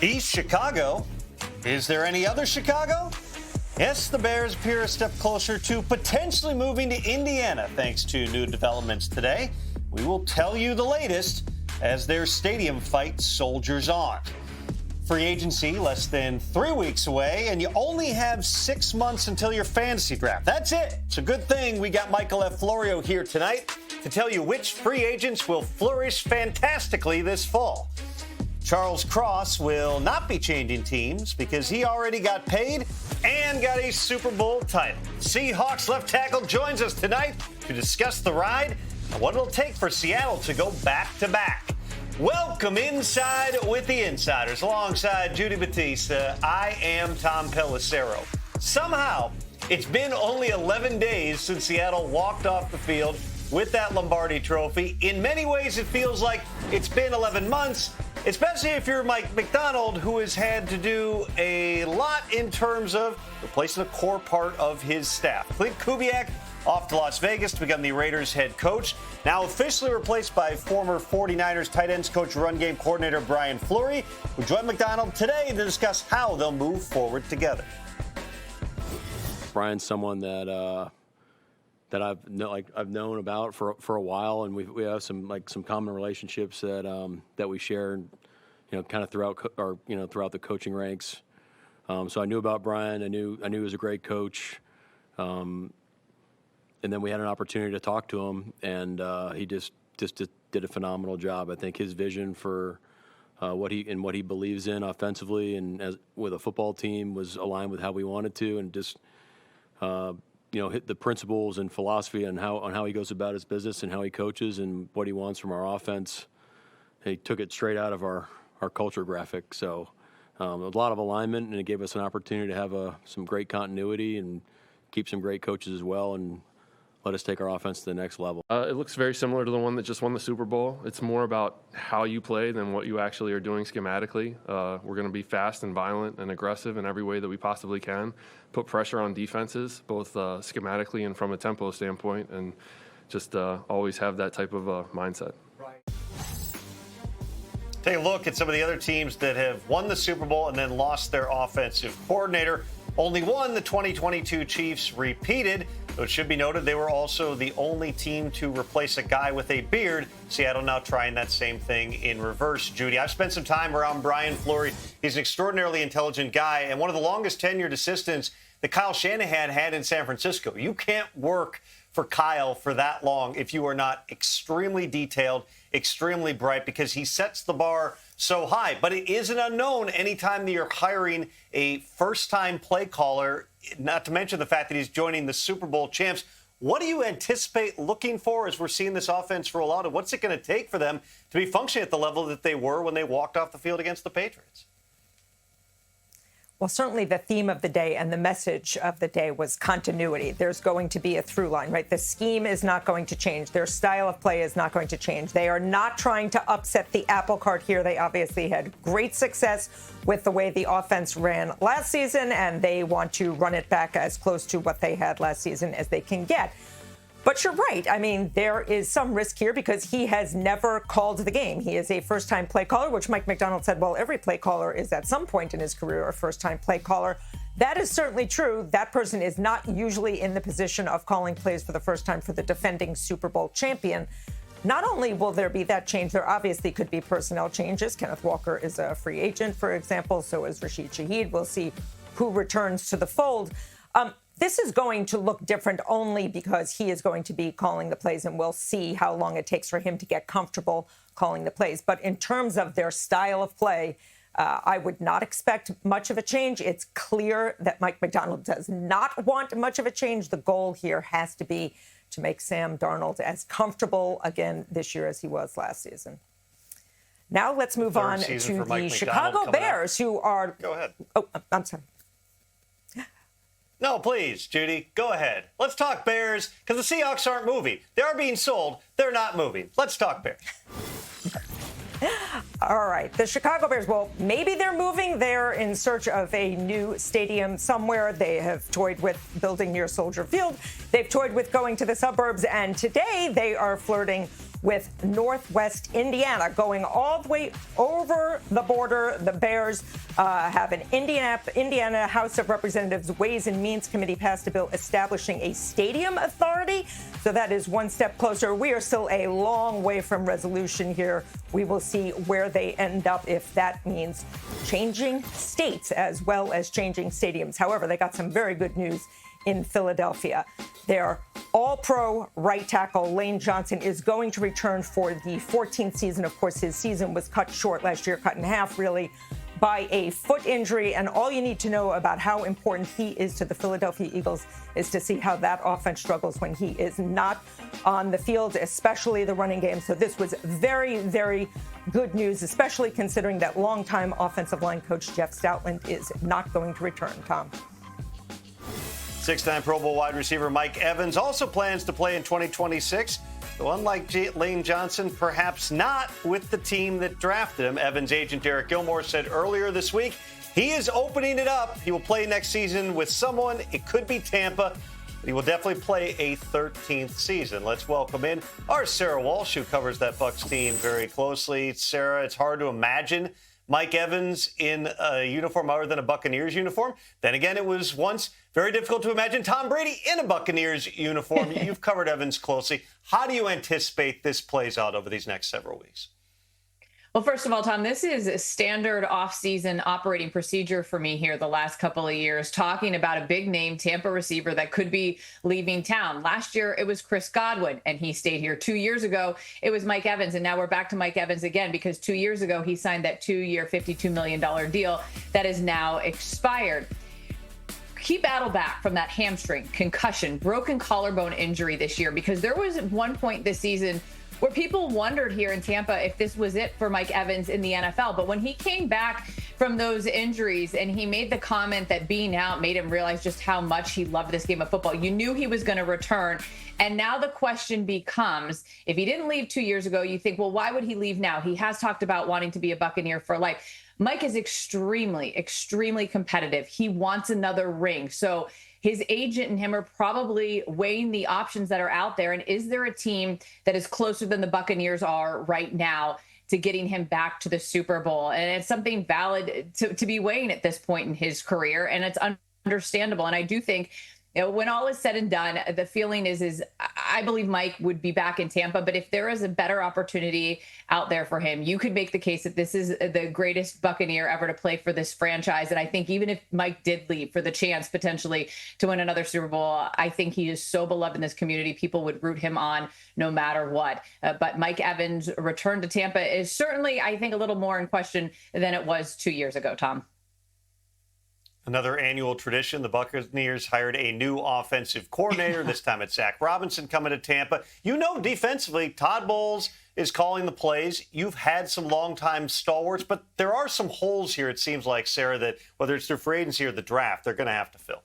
East Chicago. Is there any other Chicago? Yes, the Bears appear a step closer to potentially moving to Indiana thanks to new developments today. We will tell you the latest as their stadium fight soldiers on. Free agency less than 3 weeks away, and you only have 6 months until your fantasy draft. That's it. It's a good thing we got Michael F. Florio here tonight to tell you which free agents will flourish fantastically this fall. Charles Cross will not be changing teams because he already got paid and got a Super Bowl title. Seahawks left tackle joins us tonight to discuss the ride and what it'll take for Seattle to go back-to-back. Welcome inside with the Insiders. Alongside Judy Batista, I am Tom Pelissero. Somehow, it's been only 11 days since Seattle walked off the field with that Lombardi trophy. In many ways, it feels like it's been 11 months, especially if you're Mike Macdonald, who has had to do a lot in terms of replacing a core part of his staff. Clint Kubiak off to Las Vegas to become the Raiders head coach, now officially replaced by former 49ers tight ends coach, run game coordinator Brian Fleury, who joined Macdonald today to discuss how they'll move forward together. Brian's someone that I've known about for a while, and we have some common relationships that we share, kind of throughout the coaching ranks. So I knew about Brian. I knew he was a great coach. And then we had an opportunity to talk to him, and he just did a phenomenal job. I think his vision for what he believes in offensively and with a football team was aligned with how we wanted to, and just hit the principles and philosophy on how he goes about his business and how he coaches and what he wants from our offense. He took it straight out of our culture graphic. So a lot of alignment, and it gave us an opportunity to have some great continuity and keep some great coaches as well, and let us take our offense to the next level. It looks very similar to the one that just won the Super Bowl. It's more about how you play than what you actually are doing schematically. We're going to be fast and violent and aggressive in every way that we possibly can, put pressure on defenses, both schematically and from a tempo standpoint, and just always have that type of mindset. Take a look at some of the other teams that have won the Super Bowl and then lost their offensive coordinator. Only one, the 2022 Chiefs, repeated. Though it should be noted they were also the only team to replace a guy with a beard. Seattle now trying that same thing in reverse. Judy, I've spent some time around Brian Fleury. He's an extraordinarily intelligent guy and one of the longest tenured assistants that Kyle Shanahan had in San Francisco. You can't work for Kyle for that long if you are not extremely detailed, extremely bright, because he sets the bar so high. But it is an unknown anytime that you're hiring a first-time play caller, not to mention the fact that he's joining the Super Bowl champs. What do you anticipate looking for as we're seeing this offense roll out? And what's it going to take for them to be functioning at the level that they were when they walked off the field against the Patriots? Well, certainly the theme of the day and the message of the day was continuity. There's going to be a through line, right? The scheme is not going to change. Their style of play is not going to change. They are not trying to upset the apple cart here. They obviously had great success with the way the offense ran last season, and they want to run it back as close to what they had last season as they can get. But you're right. I mean, there is some risk here because he has never called the game. He is a first-time play caller, which Mike Macdonald said, well, every play caller is at some point in his career a first-time play caller. That is certainly true. That person is not usually in the position of calling plays for the first time for the defending Super Bowl champion. Not only will there be that change, there obviously could be personnel changes. Kenneth Walker is a free agent, for example. So is Rashid Shaheed. We'll see who returns to the fold. This is going to look different only because he is going to be calling the plays, and we'll see how long it takes for him to get comfortable calling the plays. But in terms of their style of play, I would not expect much of a change. It's clear that Mike Macdonald does not want much of a change. The goal here has to be to make Sam Darnold as comfortable again this year as he was last season. Now let's move on to the Chicago Bears, who are... Go ahead. Oh, I'm sorry. No, please, Judy, go ahead. Let's talk Bears, because the Seahawks aren't moving. They are being sold. They're not moving. Let's talk Bears. All right. The Chicago Bears, well, maybe they're moving. They're in search of a new stadium somewhere. They have toyed with building near Soldier Field. They've toyed with going to the suburbs. And today they are flirting with Northwest Indiana going all the way over the border. The Bears have an Indiana House of Representatives Ways and Means Committee passed a bill establishing a stadium authority. So that is one step closer. We are still a long way from resolution here. We will see where they end up if that means changing states as well as changing stadiums. However, they got some very good news in Philadelphia. Their all-pro right tackle, Lane Johnson, is going to return for the 14th season. Of course, his season was cut short last year, cut in half, really, by a foot injury. And all you need to know about how important he is to the Philadelphia Eagles is to see how that offense struggles when he is not on the field, especially the running game. So this was very, very good news, especially considering that longtime offensive line coach Jeff Stoutland is not going to return. Tom. Six-time Pro Bowl wide receiver Mike Evans also plans to play in 2026. Though unlike Lane Johnson, perhaps not with the team that drafted him. Evans' agent Derek Gilmore said earlier this week he is opening it up. He will play next season with someone. It could be Tampa. But he will definitely play a 13th season. Let's welcome in our Sarah Walsh, who covers that Bucs team very closely. Sarah, it's hard to imagine Mike Evans in a uniform other than a Buccaneers uniform. Then again, it was once very difficult to imagine Tom Brady in a Buccaneers uniform. You've covered Evans closely. How do you anticipate this plays out over these next several weeks? Well, first of all, Tom, this is a standard offseason operating procedure for me here the last couple of years, talking about a big name Tampa receiver that could be leaving town. Last year, it was Chris Godwin, and he stayed here. 2 years ago, it was Mike Evans, and now we're back to Mike Evans again because 2 years ago, he signed that 2-year, $52 million deal that is now expired. He battled back from that hamstring, concussion, broken collarbone injury this year because there was one point this season where people wondered here in Tampa if this was it for Mike Evans in the NFL. But when he came back from those injuries and he made the comment that being out made him realize just how much he loved this game of football, you knew he was going to return. And now the question becomes, if he didn't leave 2 years ago, you think, well, why would he leave now? He has talked about wanting to be a Buccaneer for life. Mike is extremely, extremely competitive. He wants another ring. So his agent and him are probably weighing the options that are out there. And is there a team that is closer than the Buccaneers are right now to getting him back to the Super Bowl? And it's something valid to be weighing at this point in his career. And it's understandable. And I do think, you know, when all is said and done, the feeling is I believe Mike would be back in Tampa. But if there is a better opportunity out there for him, you could make the case that this is the greatest Buccaneer ever to play for this franchise. And I think even if Mike did leave for the chance potentially to win another Super Bowl, I think he is so beloved in this community. People would root him on no matter what. But Mike Evans' return to Tampa is certainly, I think, a little more in question than it was 2 years ago, Tom. Another annual tradition, the Buccaneers hired a new offensive coordinator. This time it's Zach Robinson coming to Tampa. You know, defensively, Todd Bowles is calling the plays. You've had some longtime stalwarts, but there are some holes here, it seems like, Sarah, that whether it's through free agency or the draft, they're going to have to fill.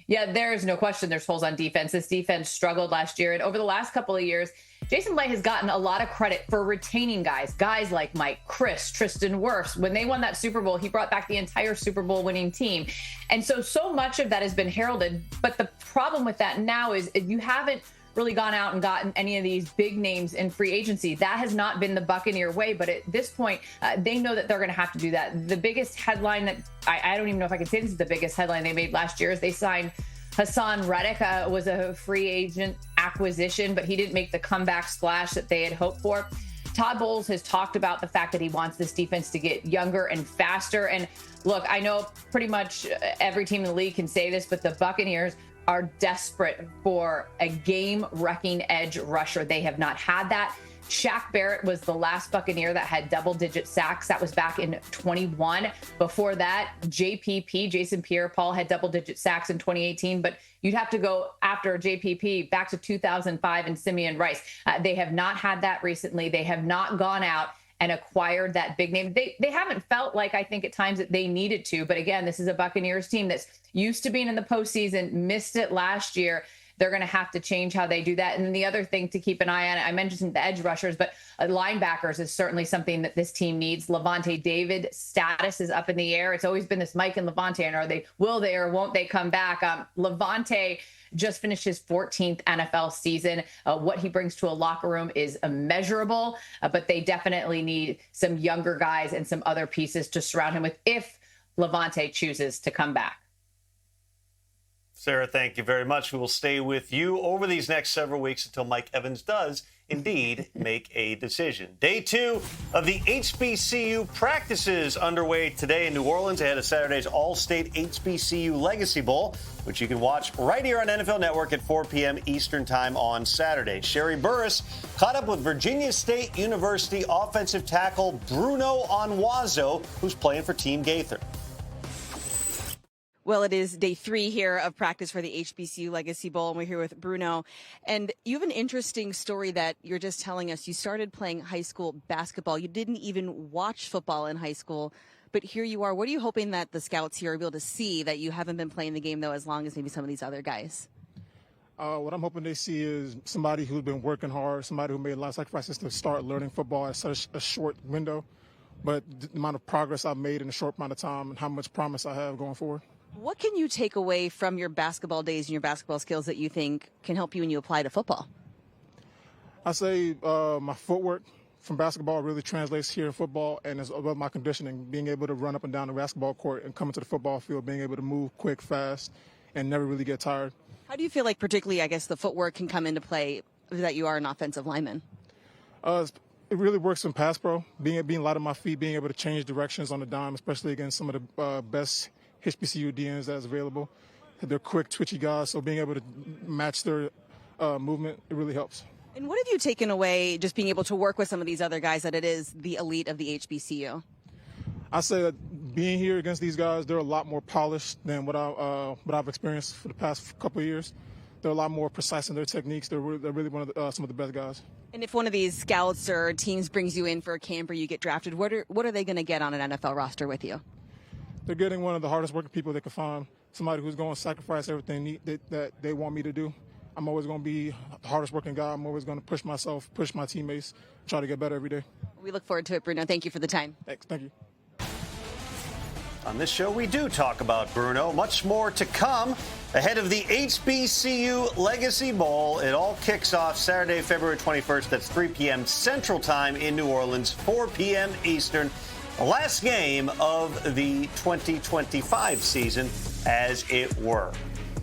Yeah, there is no question there's holes on defense. This defense struggled last year. And over the last couple of years, Jason Licht has gotten a lot of credit for retaining guys like Mike, Chris, Tristan Wirfs. When they won that Super Bowl, he brought back the entire Super Bowl winning team. And so much of that has been heralded. But the problem with that now is you haven't really gone out and gotten any of these big names in free agency. That has not been the Buccaneer way. But at this point, they know that they're going to have to do that. The biggest headline that I don't even know if I can say this is the biggest headline they made last year is they signed Hassan Reddick. Was a free agent acquisition, but he didn't make the comeback splash that they had hoped for. Todd Bowles has talked about the fact that he wants this defense to get younger and faster. And look, I know pretty much every team in the league can say this, but the Buccaneers are desperate for a game-wrecking edge rusher. They have not had that. Shaq Barrett was the last Buccaneer that had double-digit sacks. That was back in 21. Before that, JPP, Jason Pierre-Paul, had double-digit sacks in 2018. But you'd have to go after JPP back to 2005 and Simeon Rice. They have not had that recently. They have not gone out and acquired that big name. They haven't felt like, I think, at times that they needed to. But again, this is a Buccaneers team that's used to being in the postseason, missed it last year. they're going to have to change how they do that. And then the other thing to keep an eye on, I mentioned the edge rushers, but linebackers is certainly something that this team needs. Levante David status is up in the air. It's always been this Mike and Levante, and will they or won't they come back? Levante just finished his 14th NFL season. What he brings to a locker room is immeasurable, but they definitely need some younger guys and some other pieces to surround him with if Levante chooses to come back. Sarah, thank you very much. We will stay with you over these next several weeks until Mike Evans does indeed make a decision. Day 2 of the HBCU practices underway today in New Orleans ahead of Saturday's All-State HBCU Legacy Bowl, which you can watch right here on NFL Network at 4 p.m. Eastern Time on Saturday. Sherry Burris caught up with Virginia State University offensive tackle Bruno Onwazo, who's playing for Team Gaither. Well, it is day 3 here of practice for the HBCU Legacy Bowl, and we're here with Bruno. And you have an interesting story that you're just telling us. You started playing high school basketball. You didn't even watch football in high school, but here you are. What are you hoping that the scouts here are able to see that you haven't been playing the game, though, as long as maybe some of these other guys? What I'm hoping they see is somebody who's been working hard, somebody who made a lot of sacrifices to start learning football at such a short window, but the amount of progress I've made in a short amount of time and how much promise I have going forward. What can you take away from your basketball days and your basketball skills that you think can help you when you apply to football? I say my footwork from basketball really translates here in football, and it's about my conditioning, being able to run up and down the basketball court and come into the football field, being able to move quick, fast, and never really get tired. How do you feel like particularly, I guess, the footwork can come into play that you are an offensive lineman? It really works in pass pro, being light on my feet, being able to change directions on the dime, especially against some of the best HBCU DNs that's available. They're quick, twitchy guys, so being able to match their movement, it really helps. And what have you taken away just being able to work with some of these other guys that it is the elite of the HBCU? I say that being here against these guys, they're a lot more polished than what I've experienced for the past couple of years. They're a lot more precise in their techniques. They're really one of some of the best guys. And if one of these scouts or teams brings you in for a camp or you get drafted, what are they going to get on an NFL roster with you? They're getting one of the hardest working people they can find, somebody who's going to sacrifice everything that they want me to do. I'm always going to be the hardest working guy. I'm always going to push myself, push my teammates, try to get better every day. We look forward to it, Bruno. Thank you for the time. Thanks. Thank you. On this show, we do talk about Bruno. Much more to come ahead of the HBCU Legacy Bowl. It all kicks off Saturday, February 21st. That's 3 p.m. Central Time in New Orleans, 4 p.m. Eastern. The last game of the 2025 season, as it were.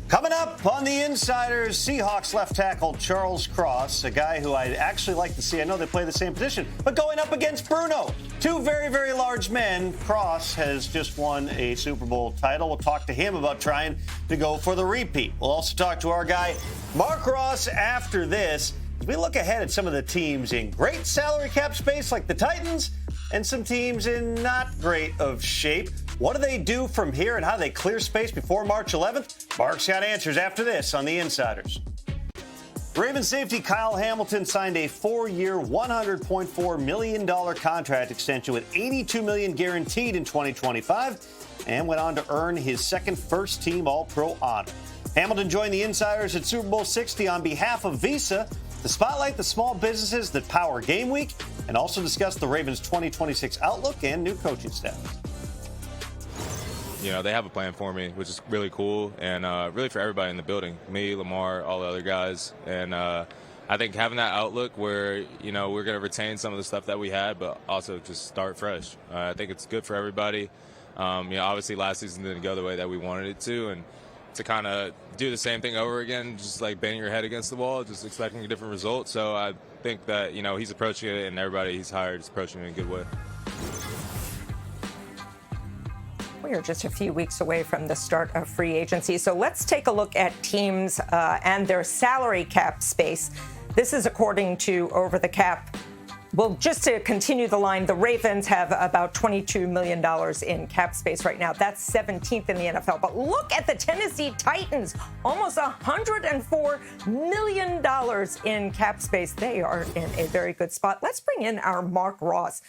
Coming up on the Insiders, Seahawks left tackle Charles Cross, a guy who I'd actually like to see. I know they play the same position, but going up against Bruno. Two very, very large men. Cross has just won a Super Bowl title. We'll talk to him about trying to go for the repeat. We'll also talk to our guy, Mark Ross, after this, as we look ahead at some of the teams in great salary cap space like the Titans and some teams in not great of shape. What do they do from here and how do they clear space before March 11th? Mark's got answers after this on the Insiders. Ravens safety Kyle Hamilton signed a 4-year, $100.4 million contract extension with $82 million guaranteed in 2025 and went on to earn his second first-team All-Pro honor. Hamilton joined the Insiders at Super Bowl 60 on behalf of Visa to spotlight the small businesses that power Game Week and also discuss the Ravens' 2026 outlook and new coaching staff. You know, they have a plan for me, which is really cool, and really for everybody in the building, me, Lamar, all the other guys. And I think having that outlook where, you know, we're going to retain some of the stuff that we had, but also just start fresh. I think it's good for everybody. You know, obviously last season didn't go the way that we wanted it to, and to kind of do the same thing over again, just like banging your head against the wall, just expecting a different result. So I think that, you know, he's approaching it, and everybody he's hired is approaching it in a good way. We are just a few weeks away from the start of free agency. So let's take a look at teams and their salary cap space. This is according to Over the Cap. Well, just to continue the line, the Ravens have about $22 million in cap space right now. That's 17th in the NFL. But look at the Tennessee Titans, almost $104 million in cap space. They are in a very good spot. Let's bring in our Mark Ross.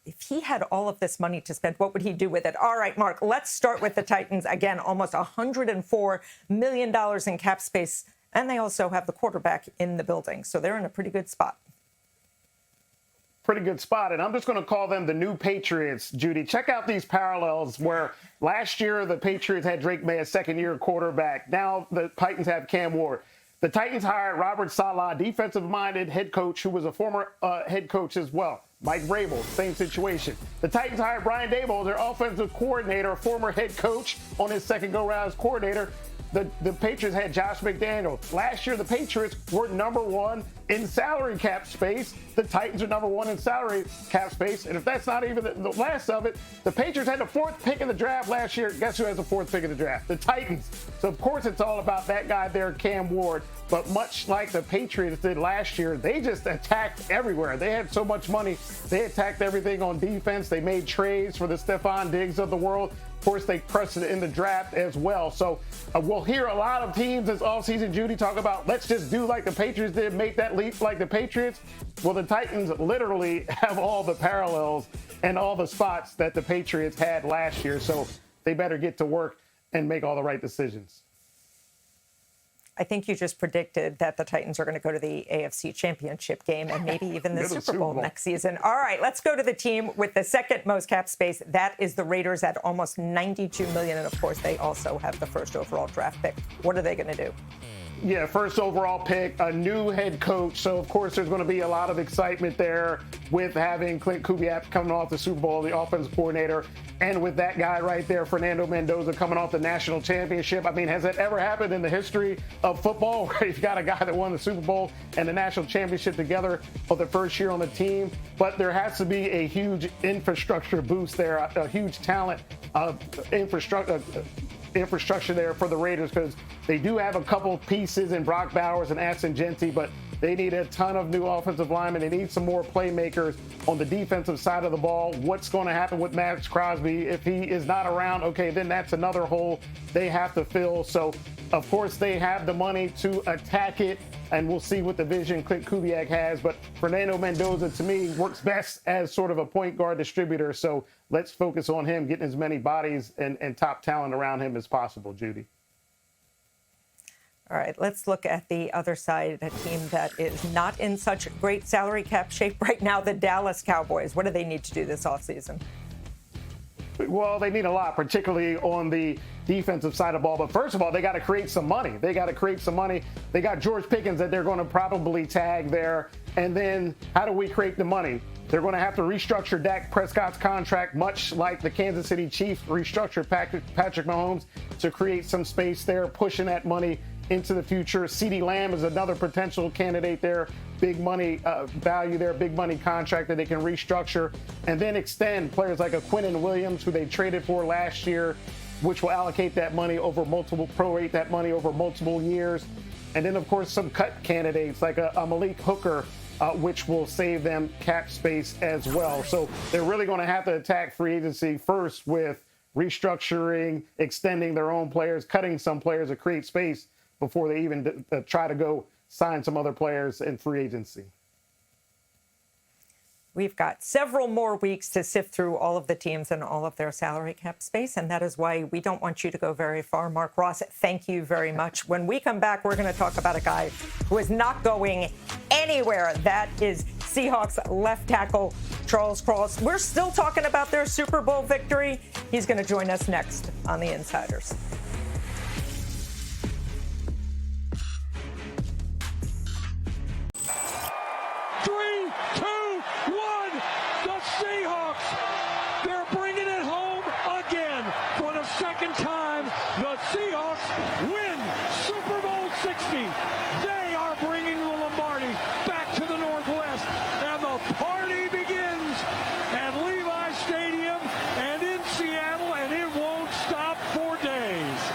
If he had all of this money to spend, what would he do with it? All right, Mark, let's start with the Titans. Again, almost $104 million in cap space. And they also have the quarterback in the building. So they're in a pretty good spot. Pretty good spot. And I'm just going to call them the new Patriots, Judy. Check out these parallels where last year the Patriots had Drake May, a second-year quarterback. Now the Titans have Cam Ward. The Titans hired Robert Saleh, defensive-minded head coach who was a former head coach as well. Mike Vrabel, same situation. The Titans hired Brian Daboll, their offensive coordinator, former head coach on his second go-round as coordinator. The Patriots had Josh McDaniels. Last year, the Patriots were number one in salary cap space. The Titans are number one in salary cap space. And if that's not even the last of it, the Patriots had the fourth pick in the draft last year. Guess who has the fourth pick in the draft? The Titans. So, of course, it's all about that guy there, Cam Ward. But much like the Patriots did last year, they just attacked everywhere. They had so much money. They attacked everything on defense. They made trades for the Stephon Diggs of the world. Of course, they pressed it in the draft as well. So we'll hear a lot of teams this offseason, Judy, talk about let's just do like the Patriots did, make that leap like the Patriots. Well, the Titans literally have all the parallels and all the spots that the Patriots had last year. So they better get to work and make all the right decisions. I think you just predicted that the Titans are going to go to the AFC Championship game and maybe even the Super Bowl next season. All right, let's go to the team with the second most cap space. That is the Raiders at almost $92 million. And, of course, they also have the first overall draft pick. What are they going to do? Yeah, first overall pick, a new head coach. So, of course, there's going to be a lot of excitement there with having Clint Kubiak coming off the Super Bowl, the offensive coordinator, and with that guy right there, Fernando Mendoza, coming off the national championship. I mean, has that ever happened in the history of football where you've got a guy that won the Super Bowl and the national championship together for the first year on the team? But there has to be a huge infrastructure boost there, a huge talent infrastructure there for the Raiders, because they do have a couple pieces in Brock Bowers and Ashton Genty, but they need a ton of new offensive linemen. They need some more playmakers on the defensive side of the ball. What's going to happen with Max Crosby? If he is not around, okay, then that's another hole they have to fill. So, of course, they have the money to attack it, and we'll see what the vision Clint Kubiak has. But Fernando Mendoza, to me, works best as sort of a point guard distributor. So let's focus on him getting as many bodies and top talent around him as possible, Judy. All right, let's look at the other side, a team that is not in such great salary cap shape right now, the Dallas Cowboys. What do they need to do this offseason? Well, they need a lot, particularly on the defensive side of the ball. But first of all, they got to create some money. They got George Pickens that they're going to probably tag there. And then how do we create the money? They're going to have to restructure Dak Prescott's contract, much like the Kansas City Chiefs restructured Patrick Mahomes, to create some space there, pushing that money into the future. CeeDee Lamb is another potential candidate there. Big money value there, big money contract that they can restructure and then extend players like a Quinnen Williams, who they traded for last year, which will allocate that money over prorate that money over multiple years. And then, of course, some cut candidates like a Malik Hooker, which will save them cap space as well. So they're really going to have to attack free agency first with restructuring, extending their own players, cutting some players to create space before they even try to go sign some other players in free agency. We've got several more weeks to sift through all of the teams and all of their salary cap space, and that is why we don't want you to go very far. Mark Ross, thank you very much. When we come back, we're going to talk about a guy who is not going anywhere. That is Seahawks left tackle Charles Cross. We're still talking about their Super Bowl victory. He's going to join us next on The Insiders. 3, 2, 1. The Seahawks, they're bringing it home again for the second time. The Seahawks win Super Bowl 60. They are bringing the Lombardi back to the Northwest, and the party begins at Levi Stadium and in Seattle, and it won't stop for days.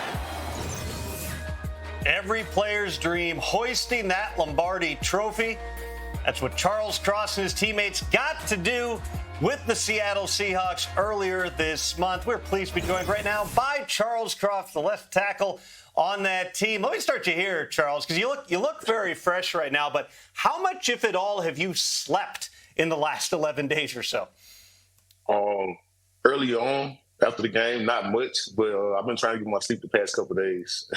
Every player's dream, hoisting that Lombardi trophy. That's what Charles Cross and his teammates got to do with the Seattle Seahawks earlier this month. We're pleased to be joined right now by Charles Cross, the left tackle on that team. Let me start you here, Charles, because you look very fresh right now. But how much, if at all, have you slept in the last 11 days or so? Early on, after the game, not much, but I've been trying to get my sleep the past couple of days.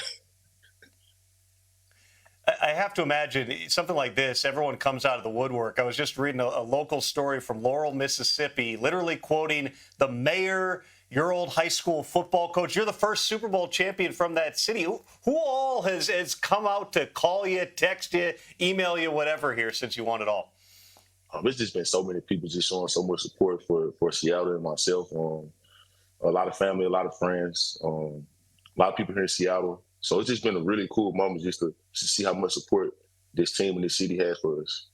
I have to imagine something like this. Everyone comes out of the woodwork. I was just reading a local story from Laurel, Mississippi, literally quoting the mayor, your old high school football coach. You're the first Super Bowl champion from that city. Who all has come out to call you, text you, email you, whatever here since you won it all? It's just been so many people just showing so much support for Seattle and myself. A lot of family, a lot of friends, a lot of people here in Seattle. So it's just been a really cool moment just to see how much support this team and this city has for us.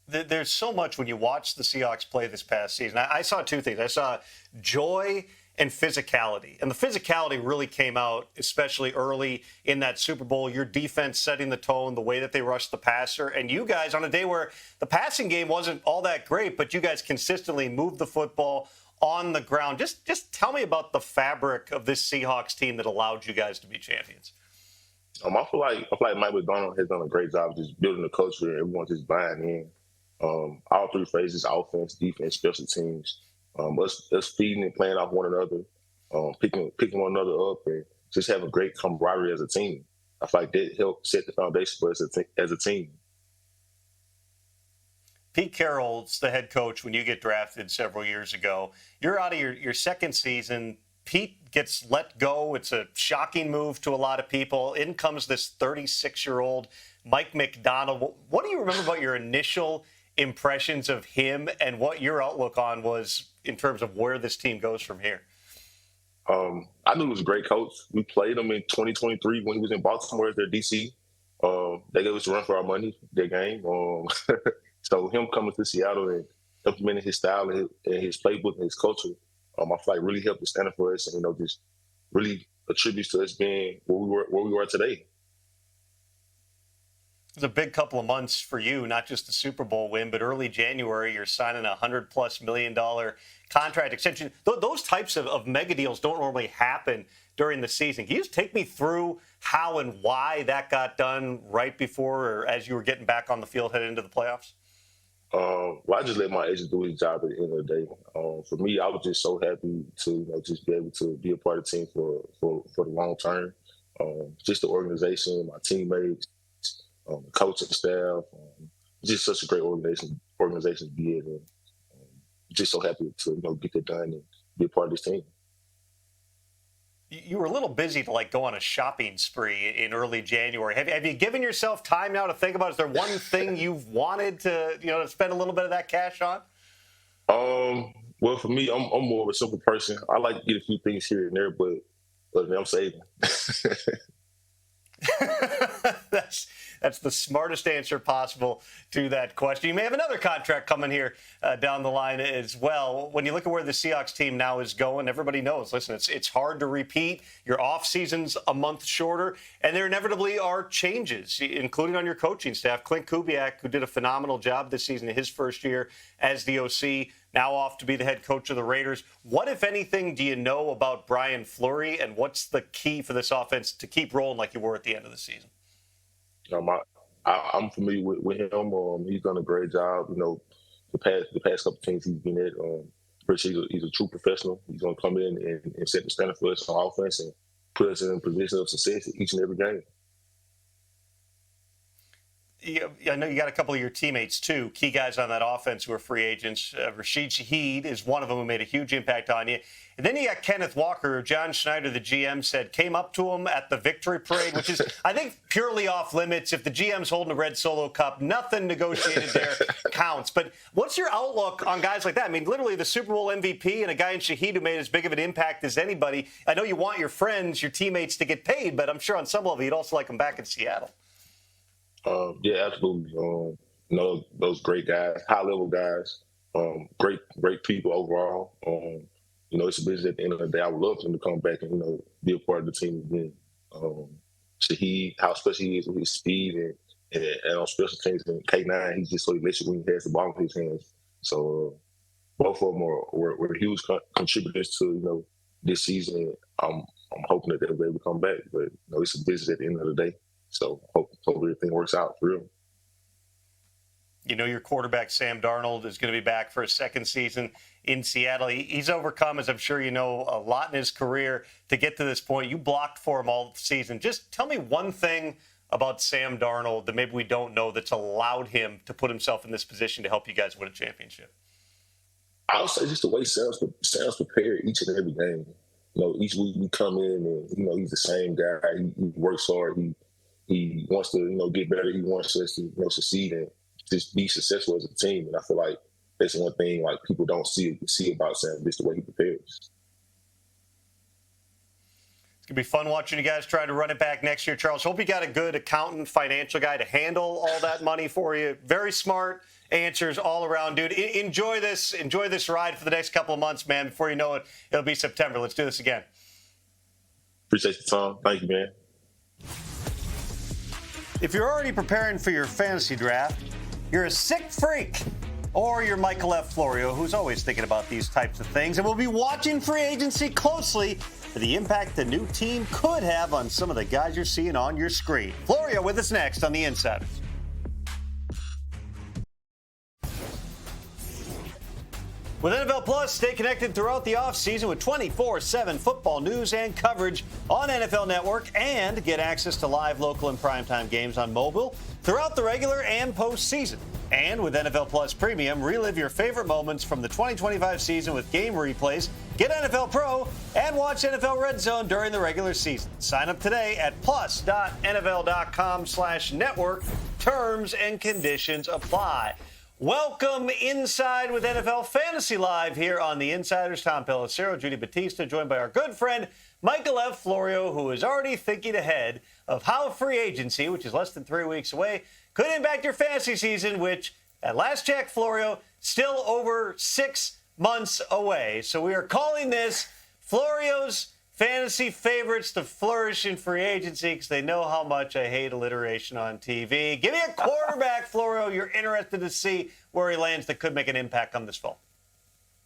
There's so much when you watch the Seahawks play this past season. I saw two things. I saw joy and physicality. And the physicality really came out, especially early in that Super Bowl. Your defense setting the tone, the way that they rushed the passer. And you guys, on a day where the passing game wasn't all that great, but you guys consistently moved the football on the ground. Just tell me about the fabric of this Seahawks team that allowed you guys to be champions. I feel like Mike McDonald has done a great job just building the culture and everyone's just buying in. All three phases: offense, defense, special teams. Us feeding and playing off one another, picking one another up, and just having great camaraderie as a team. I feel like that helped set the foundation for us as a team. Pete Carroll's the head coach when you get drafted several years ago. You're out of your second season. Pete gets let go. It's a shocking move to a lot of people. In comes this 36-year-old Mike McDonald. What do you remember about your initial impressions of him and what your outlook on was in terms of where this team goes from here? I knew he was a great coach. We played him in 2023 when he was in Baltimore as their DC. They gave us a run for our money, their game. So him coming to Seattle and implementing his style and his playbook and his culture, I feel like really helped to stand up for us and, just really attributes to us being where we were today. It was a big couple of months for you, not just the Super Bowl win, but early January, you're signing a $100+ million contract extension. Those types of mega deals don't normally happen during the season. Can you just take me through how and why that got done right before or as you were getting back on the field heading into the playoffs? Well, I just let my agent do his job at the end of the day. For me, I was just so happy to just be able to be a part of the team for the long term. Just the organization, my teammates, the coaching staff, just such a great organization to be in. And just so happy to get it done and be a part of this team. You were a little busy to go on a shopping spree in early January. Have you given yourself time now to think about? Is there one thing you've wanted to to spend a little bit of that cash on? Well, for me, I'm more of a simple person. I like to get a few things here and there, but I'm saving. That's the smartest answer possible to that question. You may have another contract coming here down the line as well. When you look at where the Seahawks team now is going, everybody knows, listen, it's hard to repeat. Your offseason's a month shorter, and there inevitably are changes, including on your coaching staff. Clint Kubiak, who did a phenomenal job this season in his first year as the OC, now off to be the head coach of the Raiders. What, if anything, do you know about Brian Fleury, and what's the key for this offense to keep rolling like you were at the end of the season? I'm familiar with him. He's done a great job. The past couple teams he's been at, he's a true professional. He's going to come in and set the standard for us on offense and put us in a position of success each and every game. I know you got a couple of your teammates, too, key guys on that offense who are free agents. Rashid Shaheed is one of them who made a huge impact on you. And then you got Kenneth Walker, who John Schneider, the GM, said came up to him at the victory parade, which is, I think, purely off limits. If the GM's holding a red Solo Cup, nothing negotiated there counts. But what's your outlook on guys like that? I mean, literally the Super Bowl MVP and a guy in Shaheed who made as big of an impact as anybody. I know you want your friends, your teammates to get paid, but I'm sure on some level you'd also like them back in Seattle. Yeah, absolutely. Those great guys, high-level guys, great people overall. It's a business at the end of the day. I would love for him to come back and, be a part of the team again. Shaheed, how special he is with his speed and on special teams. And K9, he's just so electric when he has the ball in his hands. So both of them were huge contributors to, this season. I'm hoping that they'll be able to come back. But, it's a business at the end of the day. So hopefully everything works out for real. Your quarterback, Sam Darnold, is going to be back for a second season in Seattle. He's overcome, as I'm sure you know, a lot in his career to get to this point. You blocked for him all season. Just tell me one thing about Sam Darnold that maybe we don't know that's allowed him to put himself in this position to help you guys win a championship? I would say just the way Sam's prepared each and every game. Each week we come in and, he's the same guy. He works hard. He wants to, get better. He wants us to, succeed and just be successful as a team. And I feel like that's one thing like people don't see about Sam, just the way he prepares. It's going to be fun watching you guys try to run it back next year, Charles. Hope you got a good accountant, financial guy to handle all that money for you. Very smart answers all around, dude. Enjoy this ride for the next couple of months, man. Before you know it, it'll be September. Let's do this again. Appreciate the time. Thank you, man. If you're already preparing for your fantasy draft, you're a sick freak. Or you're Michael F. Florio, who's always thinking about these types of things. And we'll be watching free agency closely for the impact the new team could have on some of the guys you're seeing on your screen. Florio with us next on The Insiders. With NFL Plus, stay connected throughout the offseason with 24/7 football news and coverage on NFL Network, and get access to live, local, and primetime games on mobile throughout the regular and postseason. And with NFL Plus Premium, relive your favorite moments from the 2025 season with game replays, get NFL Pro, and watch NFL RedZone during the regular season. Sign up today at plus.nfl.com/network. Terms and conditions apply. Welcome inside with NFL Fantasy Live here on The Insiders. Tom Pelissero, Judy Batista, joined by our good friend Michael F. Florio, who is already thinking ahead of how free agency, which is less than 3 weeks away, could impact your fantasy season, which, at last check, Florio, still over 6 months away. So we are calling this Florio's Fantasy Favorites to Flourish in Free Agency, because they know how much I hate alliteration on TV. Give me a quarterback, Florio, you're interested to see where he lands that could make an impact come this fall.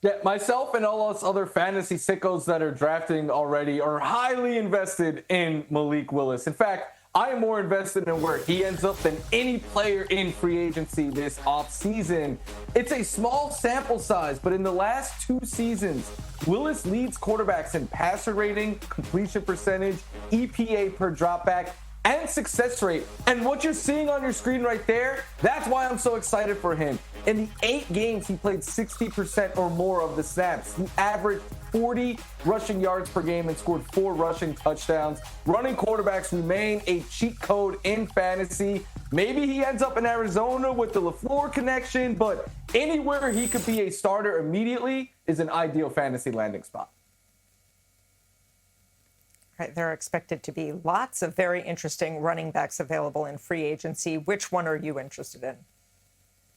Yeah, myself and all us other fantasy sickos that are drafting already are highly invested in Malik Willis. In fact, I am more invested in where he ends up than any player in free agency this offseason. It's a small sample size, but in the last 2 seasons, Willis leads quarterbacks in passer rating, completion percentage, EPA per dropback, and success rate. And what you're seeing on your screen right there, that's why I'm so excited for him. In the 8 games, he played 60% or more of the snaps. He averaged 40 rushing yards per game and scored 4 rushing touchdowns. Running quarterbacks remain a cheat code in fantasy. Maybe he ends up in Arizona with the LaFleur connection, but anywhere he could be a starter immediately is an ideal fantasy landing spot. Right, there are expected to be lots of very interesting running backs available in free agency. Which one are you interested in?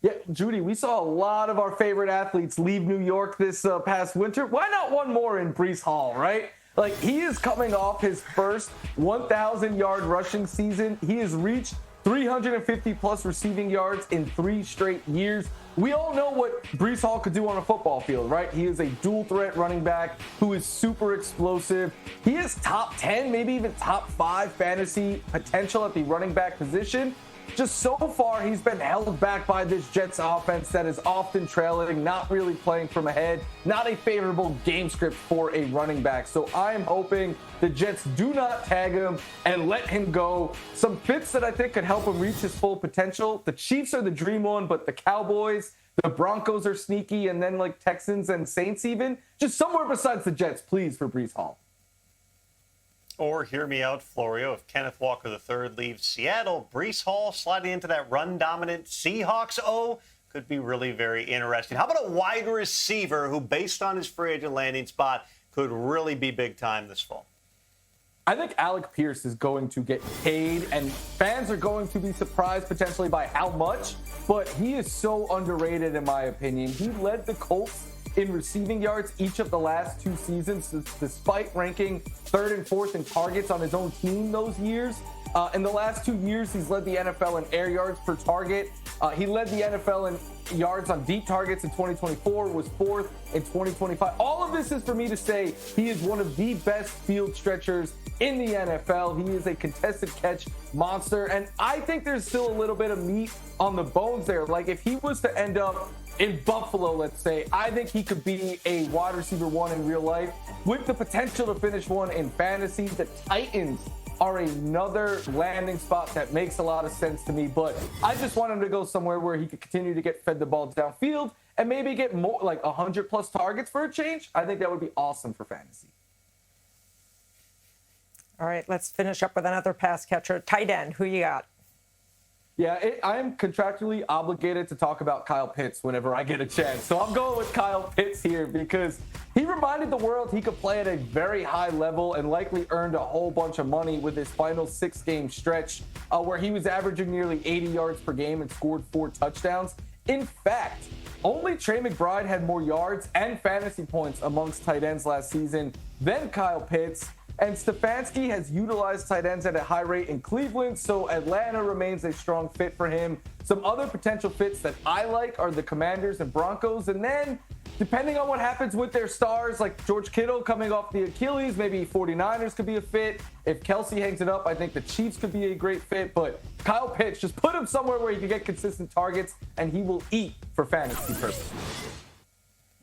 Yeah, Judy, we saw a lot of our favorite athletes leave New York this past winter. Why not one more in Breece Hall, right? Like, he is coming off his first 1,000-yard rushing season. He has reached 350-plus receiving yards in 3 straight years. We all know what Breece Hall could do on a football field, right? He is a dual-threat running back who is super explosive. He is top 10, maybe even top 5 fantasy potential at the running back position. Just so far, he's been held back by this Jets offense that is often trailing, not really playing from ahead, not a favorable game script for a running back. So I'm hoping the Jets do not tag him and let him go. Some fits that I think could help him reach his full potential. The Chiefs are the dream one, but the Cowboys, the Broncos are sneaky, and then like Texans and Saints even. Just somewhere besides the Jets, please, for Breece Hall. Or hear me out, Florio. If Kenneth Walker III leaves Seattle, Breece Hall sliding into that run-dominant Seahawks could be really very interesting. How about a wide receiver who, based on his free agent landing spot, could really be big time this fall? I think Alec Pierce is going to get paid, and fans are going to be surprised potentially by how much, but he is so underrated in my opinion. He led the Colts in receiving yards each of the last 2 seasons, despite ranking 3rd and 4th in targets on his own team those years. In the last 2 years, he's led the NFL in air yards per target. He led the NFL in yards on deep targets in 2024, was 4th in 2025. All of this is for me to say he is one of the best field stretchers in the NFL. He is a contested catch monster, and I think there's still a little bit of meat on the bones there. Like, if he was to end up in Buffalo, let's say, I think he could be a wide receiver 1 in real life with the potential to finish 1 in fantasy. The Titans are another landing spot that makes a lot of sense to me. But I just want him to go somewhere where he could continue to get fed the ball downfield and maybe get more like 100+ targets for a change. I think that would be awesome for fantasy. All right, let's finish up with another pass catcher. Tight end, who you got? Yeah, I am contractually obligated to talk about Kyle Pitts whenever I get a chance. So I'm going with Kyle Pitts here because he reminded the world he could play at a very high level and likely earned a whole bunch of money with his final 6-game stretch where he was averaging nearly 80 yards per game and scored 4 touchdowns. In fact, only Trey McBride had more yards and fantasy points amongst tight ends last season than Kyle Pitts. And Stefanski has utilized tight ends at a high rate in Cleveland, so Atlanta remains a strong fit for him. Some other potential fits that I like are the Commanders and Broncos. And then, depending on what happens with their stars, like George Kittle coming off the Achilles, maybe 49ers could be a fit. If Kelsey hangs it up, I think the Chiefs could be a great fit. But Kyle Pitts, just put him somewhere where he can get consistent targets, and he will eat for fantasy purposes.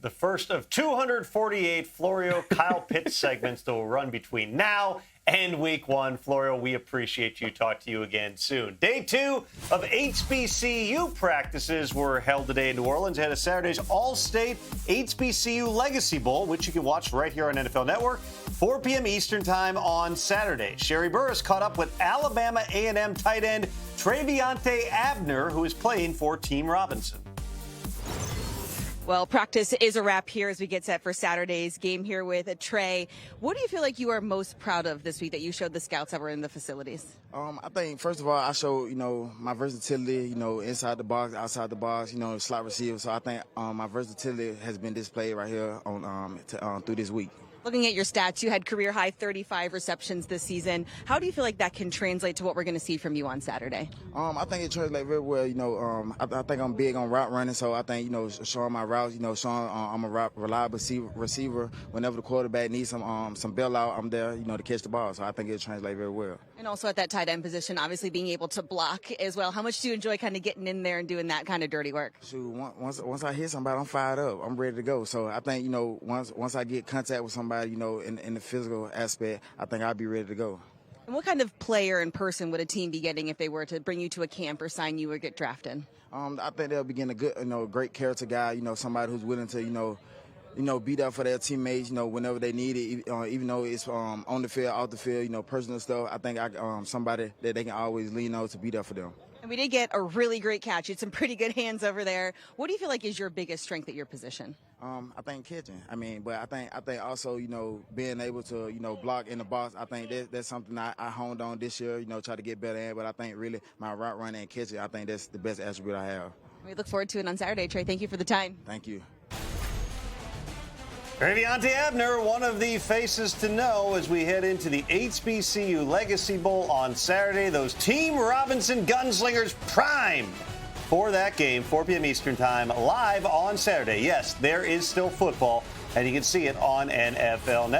The first of 248 Florio Kyle Pitts segments that will run between now and week 1. Florio, we appreciate you. Talk to you again soon. Day 2 of HBCU practices were held today in New Orleans ahead of Saturday's All-State HBCU Legacy Bowl, which you can watch right here on NFL Network, 4 p.m. Eastern Time on Saturday. Sherry Burris caught up with Alabama A&M tight end Traviante Abner, who is playing for Team Robinson. Well, practice is a wrap here as we get set for Saturday's game here with Trey. What do you feel like you are most proud of this week that you showed the scouts that were in the facilities? I think, first of all, I showed, my versatility, inside the box, outside the box, slot receiver. So I think my versatility has been displayed right here on through this week. Looking at your stats, you had career-high 35 receptions this season. How do you feel like that can translate to what we're going to see from you on Saturday? I think it translates very well. I think I'm big on route running, so I think, showing my routes, showing I'm a reliable receiver. Whenever the quarterback needs some bailout, I'm there, to catch the ball. So I think it translates very well. And also at that tight end position, obviously being able to block as well. How much do you enjoy kind of getting in there and doing that kind of dirty work? Shoot, once I hit somebody, I'm fired up. I'm ready to go. So I think, once I get contact with somebody, in the physical aspect, I think I'll be ready to go. And what kind of player in person would a team be getting if they were to bring you to a camp or sign you or get drafted? I think they'll be getting a good, great character guy, somebody who's willing to, be there for their teammates, whenever they need it, even though it's on the field, off the field, personal stuff. I think somebody that they can always lean on to be there for them. And we did get a really great catch. You had some pretty good hands over there. What do you feel like is your biggest strength at your position? I think catching. But I think also, being able to, block in the box. I think that's something I honed on this year, try to get better at. But I think really my route running and catching, I think that's the best attribute I have. We look forward to it on Saturday, Trey. Thank you for the time. Thank you. Traviante Abner, one of the faces to know as we head into the HBCU Legacy Bowl on Saturday. Those Team Robinson Gunslingers primed for that game, 4 p.m. Eastern Time, live on Saturday. Yes, there is still football, and you can see it on NFL Network.